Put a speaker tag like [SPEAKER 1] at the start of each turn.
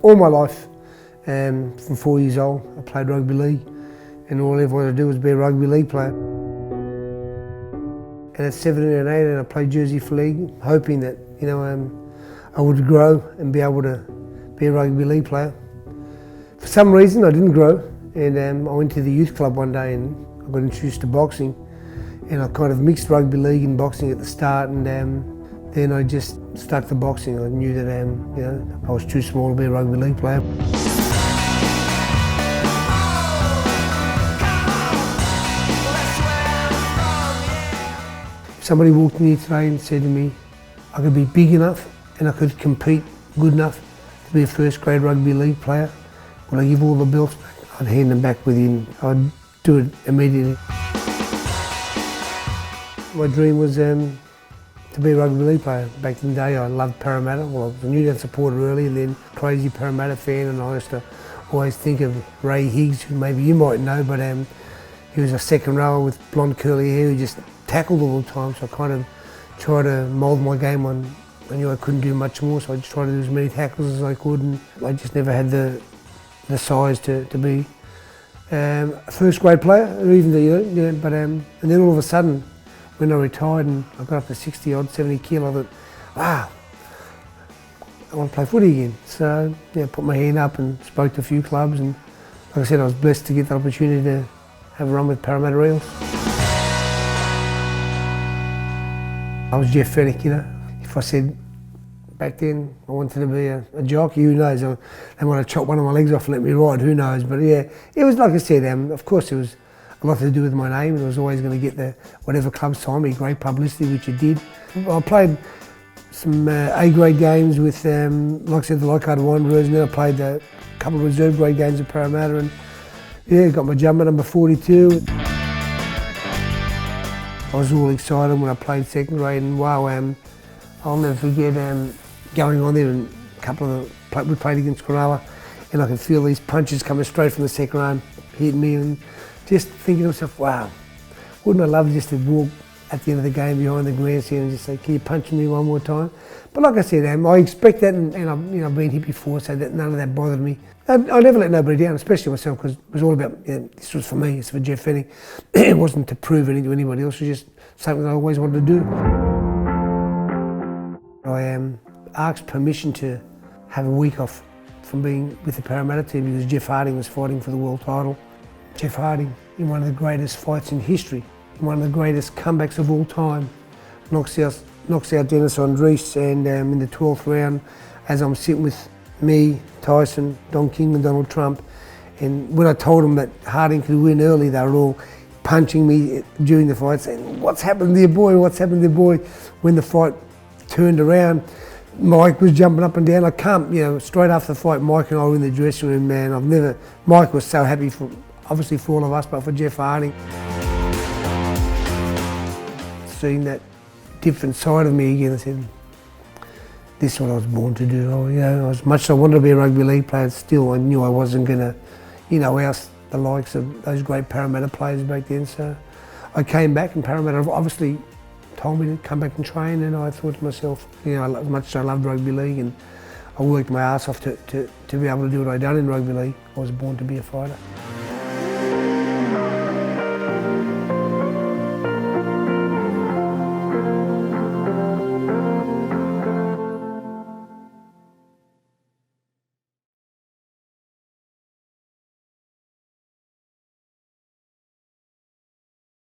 [SPEAKER 1] All my life, from 4 years old, I played rugby league, and all I ever wanted to do was be a rugby league player. And at 17 and 18, I played Jersey for league, hoping that I would grow and be able to be a rugby league player. For some reason, I didn't grow, and I went to the youth club one day and I got introduced to boxing, and I kind of mixed rugby league and boxing at the start, and then I just stuck to boxing. I knew that I was too small to be a rugby league player. Somebody walked in here today and said to me, I could be big enough and I could compete good enough to be a first grade rugby league player. Would I give all the belts back? I'd hand them back I'd do it immediately. My dream was to be a rugby league player. Back in the day I loved Parramatta. Well, I was a Newtown supporter early and then crazy Parramatta fan, and I used to always think of Ray Higgs, who maybe you might know, but he was a second rower with blonde curly hair who just tackled all the time, so I kind of tried to mould my game on. I knew I couldn't do much more, so I just tried to do as many tackles as I could, and I just never had the size to be a first grade player, or even and then all of a sudden, when I retired and I got up to 60 odd, 70 kilo, I thought, wow, I want to play footy again. So put my hand up and spoke to a few clubs, and like I said, I was blessed to get the opportunity to have a run with Parramatta Eels. I was Jeff Fenech, If I said back then I wanted to be a jockey, who knows? They might have chopped one of my legs off and let me ride, who knows? But yeah, it was like I said, of course it was a lot to do with my name, and I was always going to get whatever club signed me, great publicity, which it did. I played some A-grade games with, like I said, the Leichhardt Wanderers, and then I played a couple of reserve grade games at Parramatta, and got my jumper number 42. I was all excited when I played second grade, and wow, I'll never forget going on there, and we played against Cronulla, and I could feel these punches coming straight from the second row, hitting me, and just thinking to myself, wow, wouldn't I love just to walk at the end of the game behind the grandstand and just say, can you punch me one more time? But like I said, I expect that, and I've been hit before, so that none of that bothered me. I never let nobody down, especially myself, because it was all about, this was for me, it's for Jeff Fenech. It wasn't to prove anything to anybody else, it was just something I always wanted to do. I asked permission to have a week off from being with the Parramatta team because Jeff Harding was fighting for the world title. Jeff Harding, in one of the greatest fights in history, in one of the greatest comebacks of all time, knocks out Dennis Andres, and in the 12th round, as I'm sitting with me, Tyson, Don King and Donald Trump, and when I told them that Harding could win early, they were all punching me during the fight, saying, what's happened there, boy, what's happened there, boy? When the fight turned around, Mike was jumping up and down. I can't, straight after the fight, Mike and I were in the dressing room, man. Mike was so happy obviously for all of us, but for Jeff Harding. Seeing that different side of me again, I said, this is what I was born to do. As much as I wanted to be a rugby league player, still I knew I wasn't going to, oust the likes of those great Parramatta players back then. So I came back, and Parramatta obviously told me to come back and train, and I thought to myself, as much as I loved rugby league and I worked my ass off to be able to do what I'd done in rugby league, I was born to be a fighter.